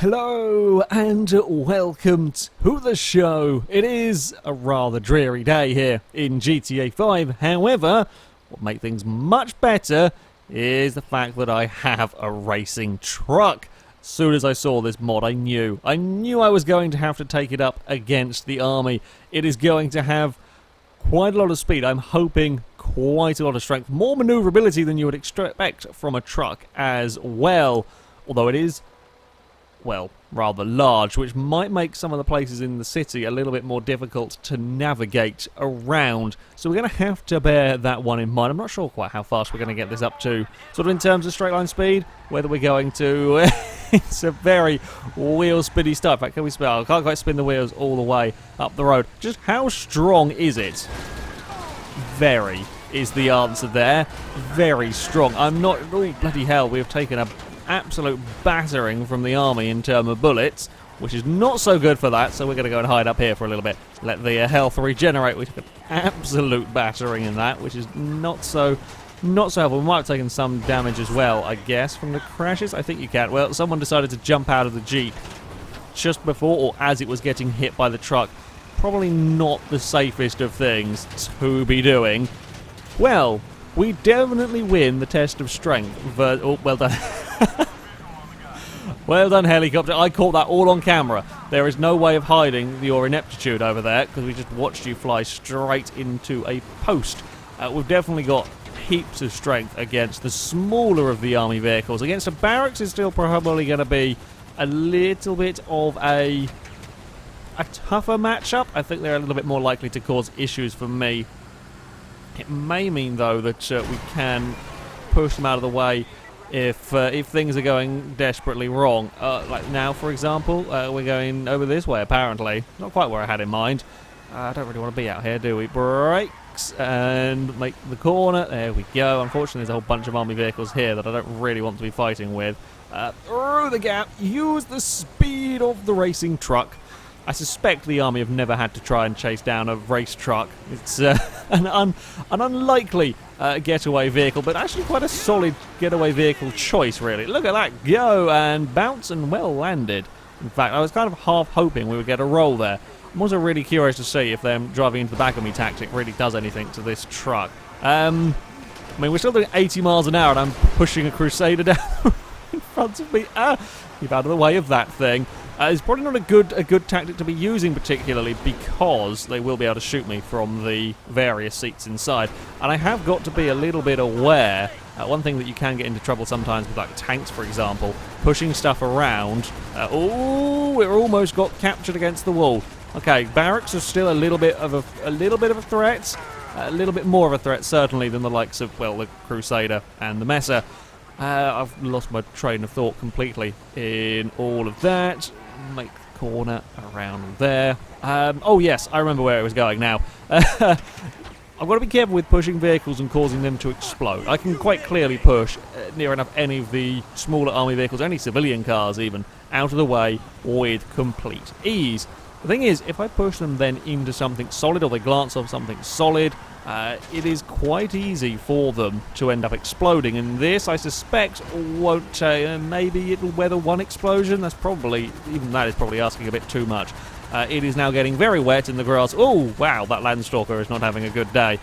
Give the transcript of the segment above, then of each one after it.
Hello and welcome to the show. It is a rather dreary day here in GTA 5. However, what makes things much better is the fact that I have a racing truck. As soon as I saw this mod, I knew I was going to have to take it up against the army. It is going to have quite a lot of speed. I'm hoping quite a lot of strength, more maneuverability than you would expect from a truck as well. Although it is, well, rather large, which might make some of the places in the city a little bit more difficult to navigate around. So we're going to have to bear that one in mind. I'm not sure quite how fast we're going to get this up to, sort of in terms of straight line speed, whether we're going to... It's a very wheel spinny stuff. In fact, can we spin? I can't quite spin the wheels all the way up the road. Just how strong is it? Very is the answer there. Very strong. I'm not... Oh, bloody hell, we have taken a absolute battering from the army in terms of bullets, which is not so good for that, so we're going to go and hide up here for a little bit. Let the health regenerate. We took an absolute battering in that, which is not so helpful. We might have taken some damage as well, I guess, from the crashes. I think you can. Well, someone decided to jump out of the Jeep just before or as it was getting hit by the truck. Probably not the safest of things to be doing. Well, we definitely win the test of strength. But, oh, well done. Well done, helicopter. I caught that all on camera. There is no way of hiding your ineptitude over there because we just watched you fly straight into a post. We've definitely got heaps of strength against the smaller of the army vehicles. Against the barracks is still probably going to be a little bit of a tougher matchup. I think they're a little bit more likely to cause issues for me. It may mean, though, that we can push them out of the way if things are going desperately wrong. Like now, for example, we're going over this way, apparently. Not quite where I had in mind. I don't really want to be out here, do we? Brakes and make the corner. There we go. Unfortunately, there's a whole bunch of army vehicles here that I don't really want to be fighting with. Through the gap, use the speed of the racing truck. I suspect the army have never had to try and chase down a race truck. It's an unlikely getaway vehicle, but actually quite a solid getaway vehicle choice, really. Look at that go and bounce and well landed. In fact, I was kind of half hoping we would get a roll there. I'm also really curious to see if them driving into the back of me tactic really does anything to this truck. I mean, we're still doing 80 miles an hour and I'm pushing a Crusader down in front of me. Keep out of the way of that thing. It's probably not a good tactic to be using, particularly because they will be able to shoot me from the various seats inside. And I have got to be a little bit aware. One thing that you can get into trouble sometimes with, like tanks, for example, pushing stuff around. Oh, we're almost got captured against the wall. Okay, barracks are still a little bit of a threat. A little bit more of a threat, certainly, than the likes of, well, the Crusader and the Messer. I've lost my train of thought completely in all of that. Make the corner around there. Oh yes, I remember where it was going now. I've got to be careful with pushing vehicles and causing them to explode. I can quite clearly push near enough any of the smaller army vehicles, any civilian cars even, out of the way with complete ease. The thing is, if I push them then into something solid, or they glance off something solid, it is quite easy for them to end up exploding. And this, I suspect, won't... maybe it'll weather one explosion. That's probably... Even that is probably asking a bit too much. It is now getting very wet in the grass. Oh, wow, that Landstalker is not having a good day.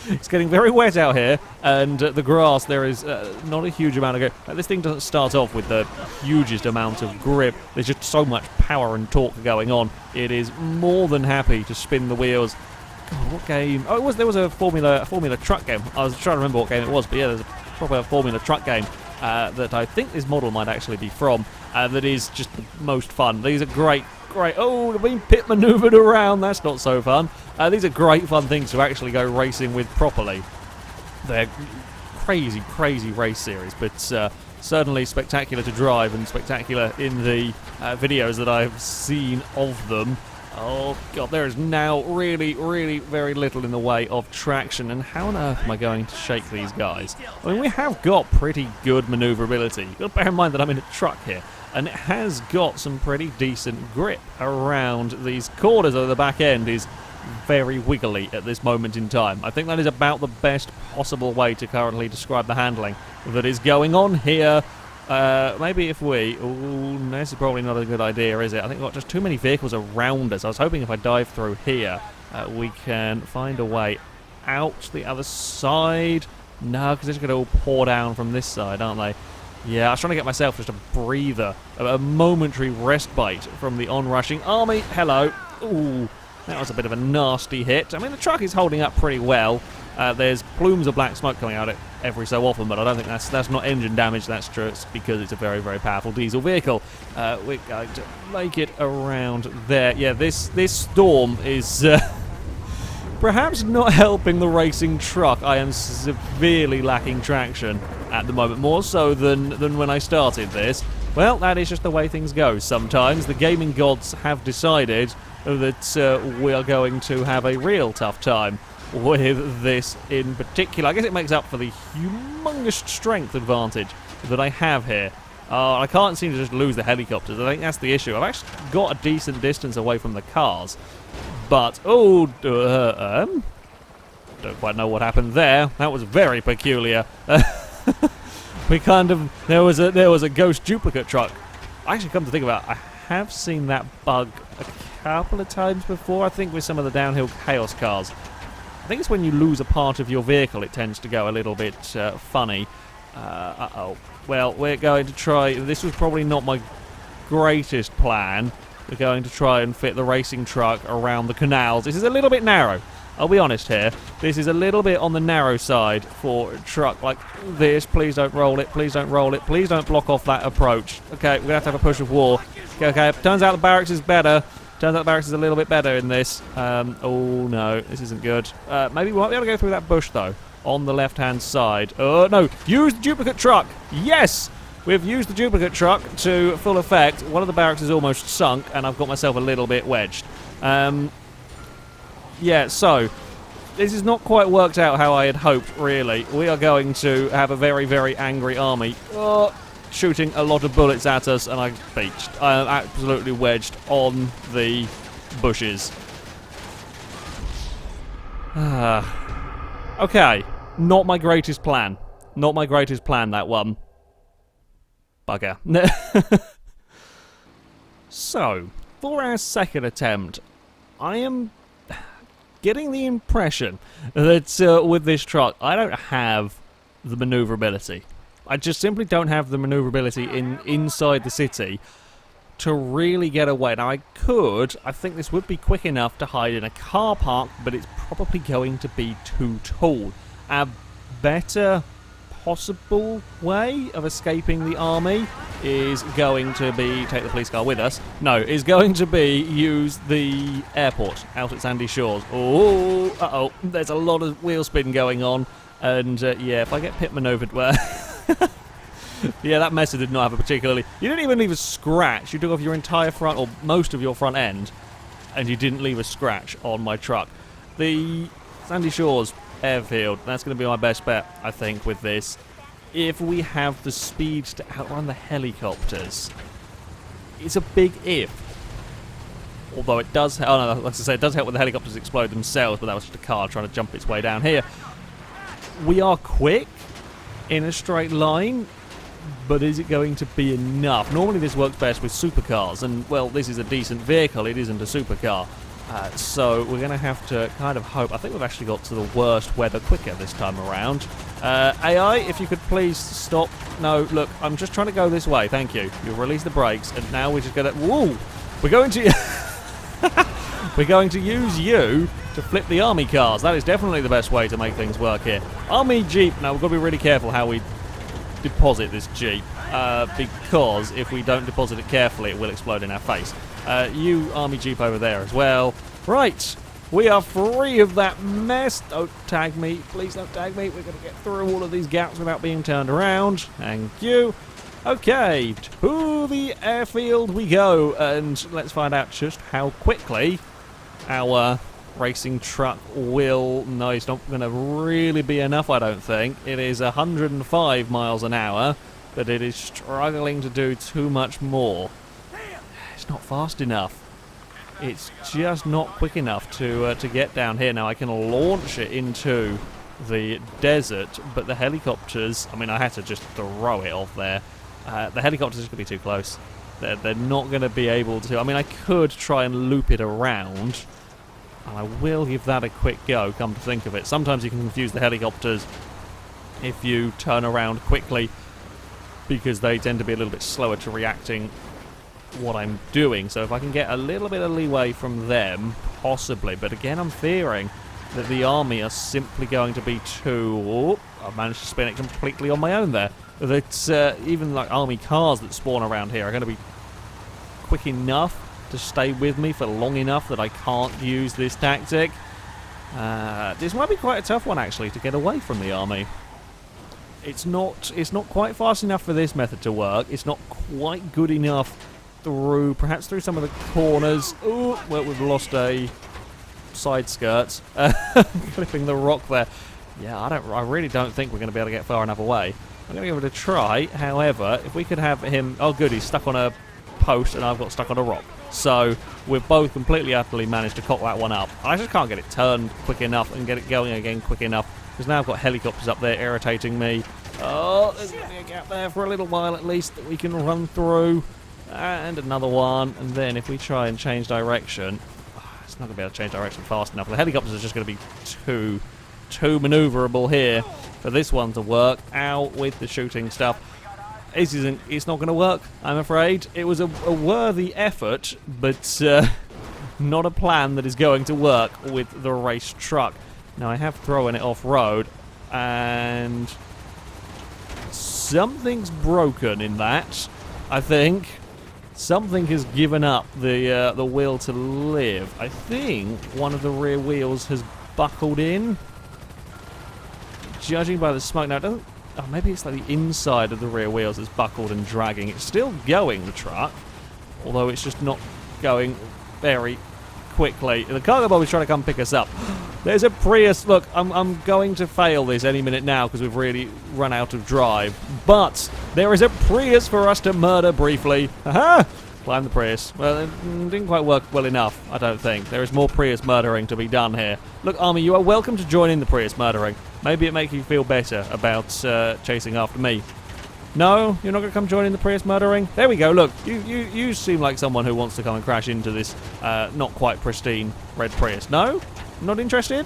It's getting very wet out here, and the grass, there is not a huge amount of grip. This thing doesn't start off with the hugest amount of grip. There's just so much power and torque going on. It is more than happy to spin the wheels. God, what game? Oh, there was a Formula Truck game. I was trying to remember what game it was, but yeah, there's a proper Formula Truck game that I think this model might actually be from. That is just the most fun. These are great. Oh, they've been pit manoeuvred around. That's not so fun. These are great fun things to actually go racing with properly. They're crazy race series, but certainly spectacular to drive and spectacular in the videos that I've seen of them. Oh god, there is now really very little in the way of traction, and how on earth am I going to shake these guys? I mean, we have got pretty good manoeuvrability. You've got to bear in mind that I'm in a truck here, and it has got some pretty decent grip around these corners, though the back end is very wiggly at this moment in time. I think that is about the best possible way to currently describe the handling that is going on here. Maybe if we... Ooh, this is probably not a good idea, is it? I think we've got just too many vehicles around us. I was hoping if I dive through here, we can find a way out the other side. No, because they're just going to all pour down from this side, aren't they? Yeah, I was trying to get myself just a breather, a momentary respite from the onrushing army. Hello. Ooh, that was a bit of a nasty hit. I mean, the truck is holding up pretty well. There's plumes of black smoke coming out of it every so often, but I don't think that's not engine damage. That's true. It's because it's a very, very powerful diesel vehicle. We're going to make it around there. Yeah, this storm is perhaps not helping the racing truck. I am severely lacking traction at the moment, more so than when I started this. Well, that is just the way things go sometimes. The gaming gods have decided that we are going to have a real tough time with this in particular. I guess it makes up for the humongous strength advantage that I have here. I can't seem to just lose the helicopters. I think that's the issue. I've actually got a decent distance away from the cars, but don't quite know what happened there. That was very peculiar. There was a ghost duplicate truck. Actually, come to think about it, I have seen that bug a couple of times before. I think with some of the downhill chaos cars. I think it's when you lose a part of your vehicle, it tends to go a little bit funny. Uh-oh. Well, we're going to try... This was probably not my greatest plan. We're going to try and fit the racing truck around the canals. This is a little bit narrow. I'll be honest here. This is a little bit on the narrow side for a truck like this. Please don't roll it. Please don't roll it. Please don't block off that approach. Okay, we're going to have a push of war. Okay, turns out the barracks is better. Turns out the barracks is a little bit better in this. Oh, no. This isn't good. Maybe we might be able to go through that bush, though. On the left-hand side. No. Use the duplicate truck. Yes! We've used the duplicate truck to full effect. One of the barracks is almost sunk, and I've got myself a little bit wedged. Yeah, so... This has not quite worked out how I had hoped, really. We are going to have a very, very angry army. Shooting a lot of bullets at us, and I beached. I am absolutely wedged on the bushes. Okay, not my greatest plan. Not my greatest plan, that one. Bugger. So, for our second attempt, I am getting the impression that with this truck, I don't have the maneuverability. I just simply don't have the maneuverability inside the city to really get away. Now, I think this would be quick enough to hide in a car park, but it's probably going to be too tall. A better possible way of escaping the army is going to be, take the police car with us, no, is going to be use the airport out at Sandy Shores. Oh, uh-oh, there's a lot of wheel spin going on, and yeah, if I get pit maneuvered, well... Yeah, that Messer did not have a particularly... You didn't even leave a scratch. You took off your entire front, or most of your front end, and you didn't leave a scratch on my truck. The Sandy Shores airfield, that's going to be my best bet, I think, with this. If we have the speed to outrun the helicopters, it's a big if. Although it does... Oh, no, like I say, it does help when the helicopters explode themselves, but that was just a car trying to jump its way down here. We are quick in a straight line, but is it going to be enough? Normally this works best with supercars, and, well, this is a decent vehicle, it isn't a supercar. So we're going to have to kind of hope. I think we've actually got to the worst weather quicker this time around. AI, if you could please stop. No, look, I'm just trying to go this way, thank you. You've released the brakes, and now we're just going to... Whoa! We're going to... We're going to use you to flip the army cars. That is definitely the best way to make things work here. Army Jeep. Now, we've got to be really careful how we deposit this Jeep, because if we don't deposit it carefully, it will explode in our face. You Army Jeep over there as well. Right, we are free of that mess. Don't tag me. Please don't tag me. We're going to get through all of these gaps without being turned around. Thank you. Okay, to the airfield we go, and let's find out just how quickly our racing truck will... No, it's not going to really be enough, I don't think. It is 105 miles an hour, but it is struggling to do too much more. It's not fast enough. It's just not quick enough to get down here. Now, I can launch it into the desert, but the helicopters... I mean, I had to just throw it off there. The helicopters are going to be too close. They're not going to be able to... I mean, I could try and loop it around, and I will give that a quick go, come to think of it. Sometimes you can confuse the helicopters if you turn around quickly, because they tend to be a little bit slower to reacting what I'm doing. So if I can get a little bit of leeway from them, possibly. But again, I'm fearing that the army are simply going to be too... Oh, I've managed to spin it completely on my own there. That even like army cars that spawn around here are going to be quick enough to stay with me for long enough that I can't use this tactic. This might be quite a tough one, actually, to get away from the army. It's not quite fast enough for this method to work. It's not quite good enough perhaps through some of the corners. Oh, well, we've lost a side skirt. Clipping the rock there. Yeah, I really don't think we're going to be able to get far enough away. I'm going to give it a try. However, if we could have him... Oh, good, he's stuck on a post and I've got stuck on a rock. So we've both completely, utterly managed to cock that one up. I just can't get it turned quick enough and get it going again quick enough, because now I've got helicopters up there irritating me. Oh, there's going to be a gap there for a little while at least that we can run through. And another one. And then if we try and change direction... it's not going to be able to change direction fast enough. The helicopters are just going to be too manoeuvrable here for this one to work. Out with the shooting stuff. It's not going to work, I'm afraid. It was a worthy effort, but not a plan that is going to work with the race truck. Now, I have thrown it off-road, and something's broken in that, I think. Something has given up the will to live. I think one of the rear wheels has buckled in. Judging by the smoke now, it doesn't... Oh, maybe it's like the inside of the rear wheels that's buckled and dragging. It's still going, the truck, although it's just not going very quickly. The cargo boat is trying to come pick us up. There's a Prius. Look, I'm going to fail this any minute now because we've really run out of drive. But there is a Prius for us to murder briefly. Aha! Climb the Prius. Well, it didn't quite work well enough, I don't think. There is more Prius murdering to be done here. Look, Army, you are welcome to join in the Prius murdering. Maybe it makes you feel better about chasing after me. No? You're not going to come join in the Prius murdering? There we go, look. You seem like someone who wants to come and crash into this not quite pristine red Prius. No? Not interested?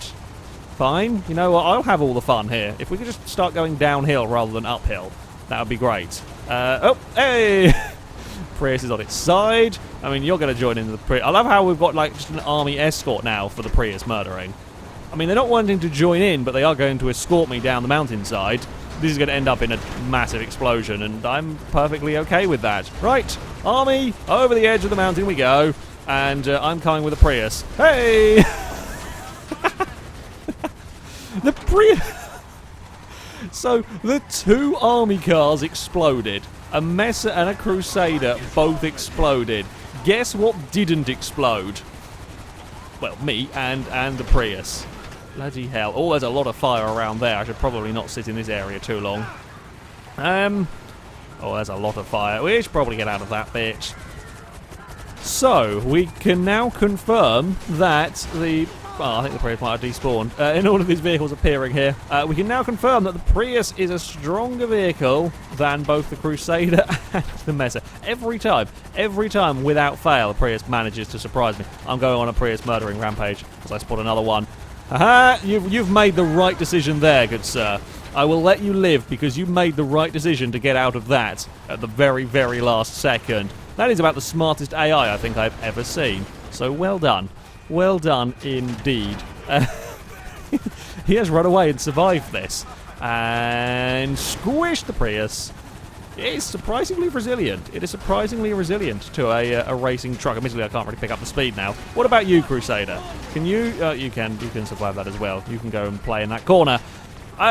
Fine. You know what? I'll have all the fun here. If we could just start going downhill rather than uphill, that would be great. Oh, hey! Prius is on its side. I mean, you're going to join in the Prius. I love how we've got like just an army escort now for the Prius murdering. I mean, they're not wanting to join in, but they are going to escort me down the mountainside. This is going to end up in a massive explosion, and I'm perfectly okay with that. Right, army, over the edge of the mountain we go, and I'm coming with a Prius. Hey! The Prius... So, the two army cars exploded. A Messer and a Crusader both exploded. Guess what didn't explode? Well, me and the Prius. Bloody hell. Oh, there's a lot of fire around there. I should probably not sit in this area too long. Oh, there's a lot of fire. We should probably get out of that bit. So, we can now confirm that the... Well, I think the Prius might have despawned. In all of these vehicles appearing here, we can now confirm that the Prius is a stronger vehicle than both the Crusader and the Messer. Every time, without fail, the Prius manages to surprise me. I'm going on a Prius murdering rampage as I spot another one. Aha! You've made the right decision there, good sir. I will let you live because you made the right decision to get out of that at the very, very last second. That is about the smartest AI I think I've ever seen. So well done. Well done indeed. He has run away and survived this. And squished the Prius. It is surprisingly resilient. It is surprisingly resilient to a racing truck. Admittedly, I can't really pick up the speed now. What about you, Crusader? Can you... you can survive that as well. You can go and play in that corner.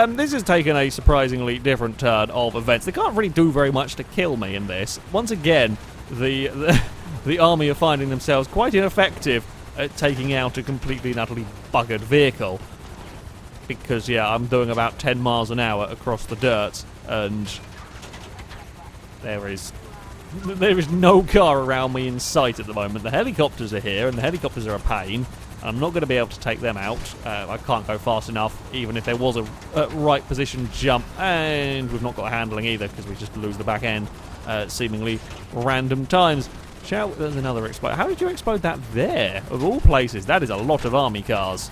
This has taken a surprisingly different turn of events. They can't really do very much to kill me in this. Once again, the army are finding themselves quite ineffective at taking out a completely and utterly buggered vehicle. Because, yeah, I'm doing about 10 miles an hour across the dirt, and there is no car around me in sight at the moment. The helicopters are here, and the helicopters are a pain. I'm not going to be able to take them out. I can't go fast enough, even if there was a right position jump, and we've not got handling either, because we just lose the back end. seemingly random times. There's another explode. How did you explode that there? Of all places, that is a lot of army cars.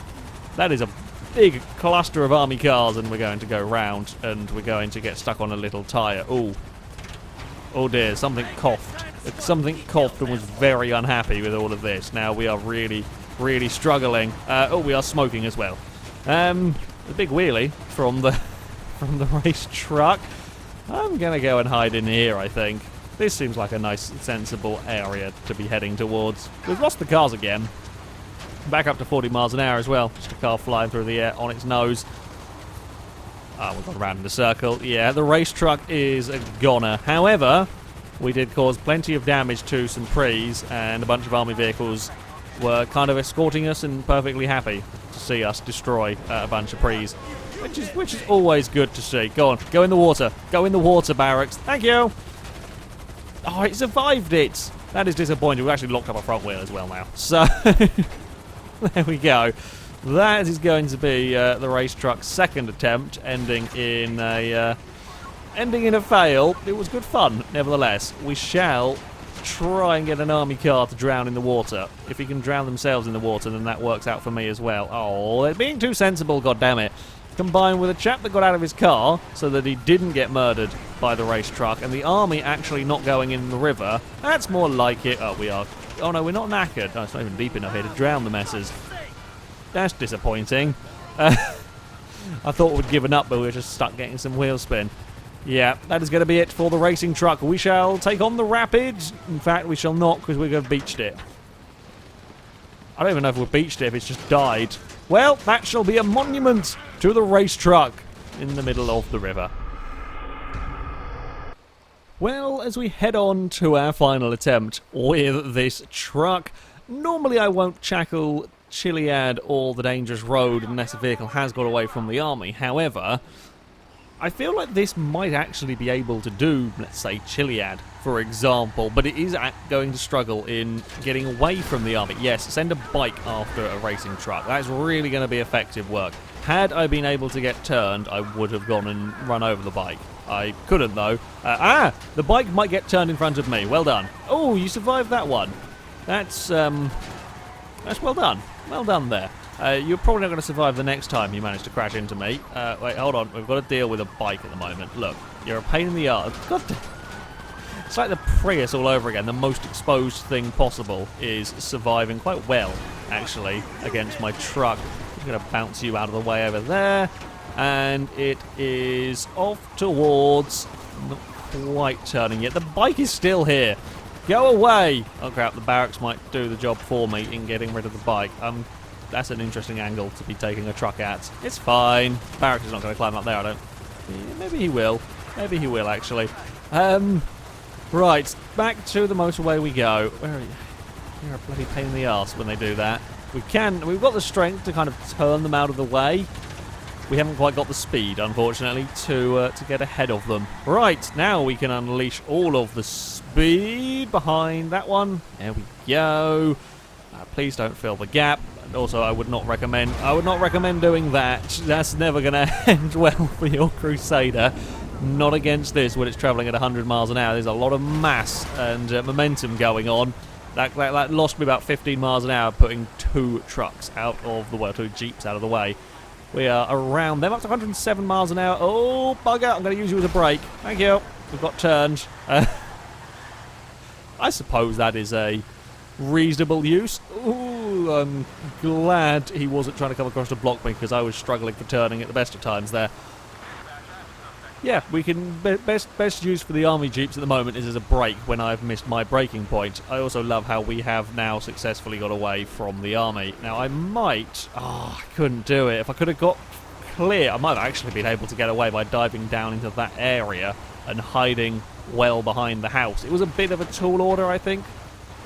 That is a big cluster of army cars, and we're going to go round, and we're going to get stuck on a little tyre. Ooh. Oh dear, something coughed. Something coughed and was very unhappy with all of this. Now we are really, really struggling. We are smoking as well. The big wheelie from the race truck. I'm going to go and hide in here, I think. This seems like a nice, sensible area to be heading towards. We've lost the cars again. Back up to 40 miles an hour as well. Just a car flying through the air on its nose. We've gone around in a circle. Yeah, the race truck is a goner. However, we did cause plenty of damage to some prees, and a bunch of army vehicles were kind of escorting us and perfectly happy to see us destroy a bunch of prees, which is always good to see. Go on, go in the water. Go in the water, barracks. Thank you. Oh, it survived it. That is disappointing. We've actually locked up a front wheel as well now. So, there we go. That is going to be the race truck's second attempt, ending in a fail. It was good fun, nevertheless. We shall try and get an army car to drown in the water. If he can drown themselves in the water, then that works out for me as well. Oh, they're being too sensible, goddammit. Combined with a chap that got out of his car so that he didn't get murdered by the race truck, and the army actually not going in the river. That's more like it. Oh, we are. Oh no, we're not knackered. No, it's not even deep enough here to drown the messes. That's disappointing. I thought we'd given up, but we were just stuck getting some wheel spin. Yeah, that is going to be it for the racing truck. We shall take on the Rapids. In fact, we shall not, because we're going to beached it. I don't even know if we've beached it, if it's just died. Well, that shall be a monument to the race truck in the middle of the river. Well, as we head on to our final attempt with this truck, normally I won't tackle Chiliad or the dangerous road unless a vehicle has got away from the army. However, I feel like this might actually be able to do, let's say, Chiliad, for example, but it is going to struggle in getting away from the army. Yes, send a bike after a racing truck. That's really going to be effective work. Had I been able to get turned, I would have gone and run over the bike. I couldn't, though. The bike might get turned in front of me. Well done. Oh, you survived that one. That's well done. Well done there. You're probably not going to survive the next time you manage to crash into me. Wait, hold on. We've got to deal with a bike at the moment. Look, you're a pain in the arse. God damn. It's like the Prius all over again. The most exposed thing possible is surviving quite well, actually, against my truck. I'm going to bounce you out of the way over there. And it is off towards... Not quite turning yet. The bike is still here. Go away! Oh crap, the barracks might do the job for me in getting rid of the bike. That's an interesting angle to be taking a truck at. It's fine. Barracks is not going to climb up there, I don't... Maybe he will. Maybe he will, actually. Right, back to the motorway we go. Where are you? You're a bloody pain in the arse when they do that. We've got the strength to kind of turn them out of the way. We haven't quite got the speed, unfortunately, to get ahead of them. Right, now we can unleash all of the speed behind that one. There we go. Please don't fill the gap. And also, I would not recommend doing that. That's never going to end well for your Crusader. Not against this when it's travelling at 100 miles an hour. There's a lot of mass and momentum going on. That lost me about 15 miles an hour, putting two trucks out of the way, two Jeeps out of the way. We are around them, up to 107 miles an hour. Oh, bugger, I'm going to use you as a brake. Thank you. We've got turned. I suppose that is a reasonable use. Ooh, I'm glad he wasn't trying to come across to block me, because I was struggling for turning at the best of times there. Yeah, we can best use for the army jeeps at the moment is as a brake when I've missed my braking point. I also love how we have now successfully got away from the army. Now I might... Oh, I couldn't do it. If I could have got clear, I might have actually been able to get away by diving down into that area and hiding well behind the house. It was a bit of a tall order, I think,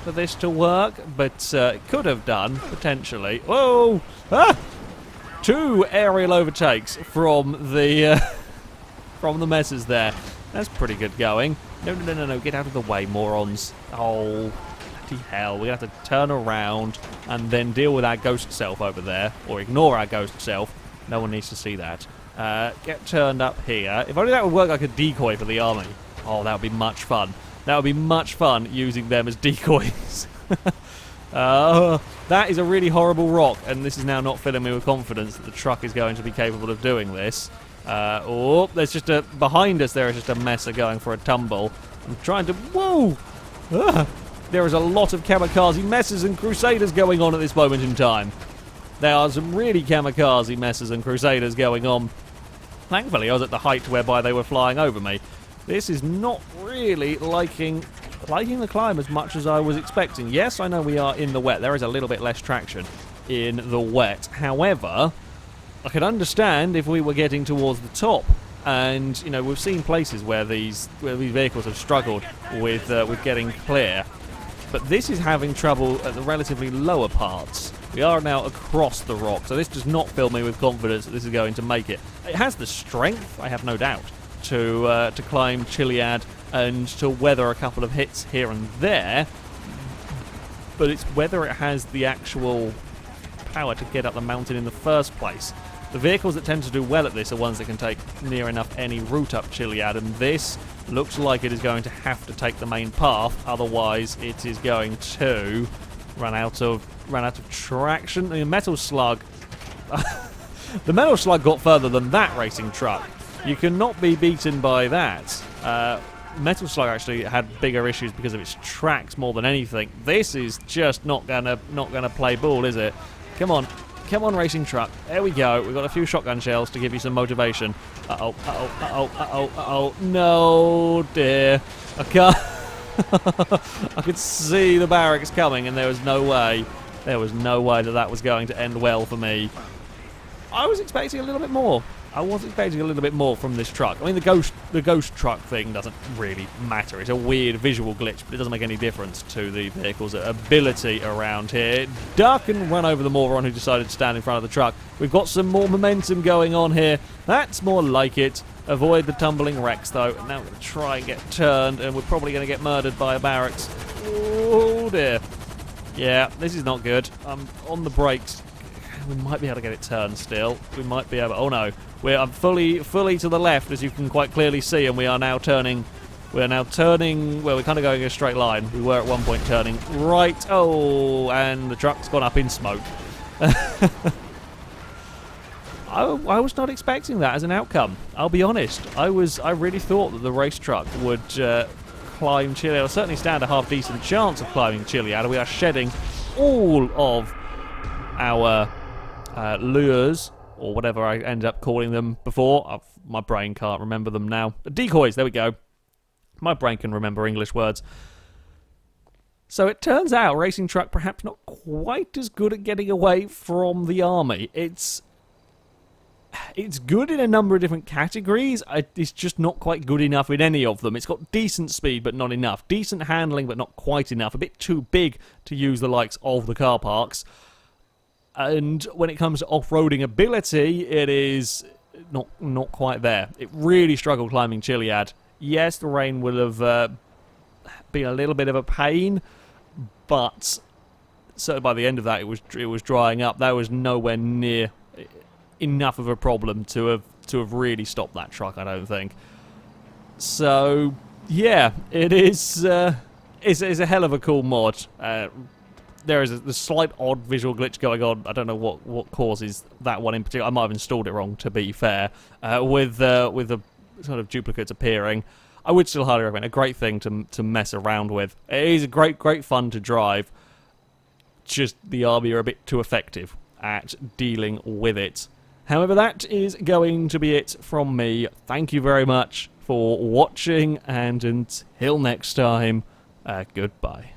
for this to work, but it could have done, potentially. Whoa! Ah! 2 aerial overtakes from the... from the messes there. That's pretty good going. No, get out of the way, morons. Oh, bloody hell. We have to turn around and then deal with our ghost self over there, or ignore our ghost self. No one needs to see that. Get turned up here. If only that would work like a decoy for the army. Oh, that would be much fun. That would be much fun using them as decoys. That is a really horrible rock, and this is now not filling me with confidence that the truck is going to be capable of doing this. There's just behind us there is just a messer going for a tumble. I'm trying to... Whoa! There is a lot of kamikaze messes and crusaders going on at this moment in time. There are some really kamikaze messes and crusaders going on. Thankfully, I was at the height whereby they were flying over me. This is not really liking the climb as much as I was expecting. Yes, I know we are in the wet. There is a little bit less traction in the wet. However, I could understand if we were getting towards the top. And, you know, we've seen places where these vehicles have struggled with getting clear. But this is having trouble at the relatively lower parts. We are now across the rock, so this does not fill me with confidence that this is going to make it. It has the strength, I have no doubt, to climb Chiliad and to weather a couple of hits here and there, but it's whether it has the actual power to get up the mountain in the first place. The vehicles that tend to do well at this are ones that can take near enough any route up Chiliad, and this looks like it is going to have to take the main path, otherwise it is going to run out of traction. The metal slug the metal slug got further than that racing truck. You cannot be beaten by that. Metal Slug actually had bigger issues because of its tracks more than anything. This is just not gonna play ball, is it? Come on, racing truck. There we go. We've got a few shotgun shells to give you some motivation. No, dear. I can't. I could see the barracks coming, and there was no way that was going to end well for me. I was expecting a little bit more. From this truck. I mean, the ghost truck thing doesn't really matter. It's a weird visual glitch, but it doesn't make any difference to the vehicle's ability around here. Duck and run over the moron who decided to stand in front of the truck. We've got some more momentum going on here. That's more like it. Avoid the tumbling wrecks, though. Now we're going to try and get turned, and we're probably going to get murdered by a barracks. Oh, dear. Yeah, this is not good. I'm on the brakes. We might be able to get it turned still. We might be able... Oh, no. I'm fully to the left, as you can quite clearly see, and we are now turning... Well, we're kind of going in a straight line. We were at one point turning right. Oh, and the truck's gone up in smoke. I was not expecting that as an outcome. I'll be honest. I really thought that the race truck would climb Chiliad, or certainly stand a half decent chance of climbing Chiliad. We are shedding all of our lures, or whatever I ended up calling them before. My brain can't remember them now. Decoys, there we go. My brain can remember English words. So it turns out racing truck perhaps not quite as good at getting away from the army. It's good in a number of different categories. It's just not quite good enough in any of them. It's got decent speed, but not enough. Decent handling, but not quite enough. A bit too big to use the likes of the car parks. And when it comes to off-roading ability, it is not quite there. It really struggled climbing Chiliad. Yes, the rain will have been a little bit of a pain, but certainly by the end of that, it was drying up. That was nowhere near enough of a problem to have really stopped that truck, I don't think. So yeah, it is. It's a hell of a cool mod. There is a slight odd visual glitch going on. I don't know what causes that one in particular. I might have installed it wrong, to be fair, with the sort of duplicates appearing. I would still highly recommend. A great thing to mess around with. It is a great fun to drive. Just the army are a bit too effective at dealing with it. However, that is going to be it from me. Thank you very much for watching, and until next time, goodbye.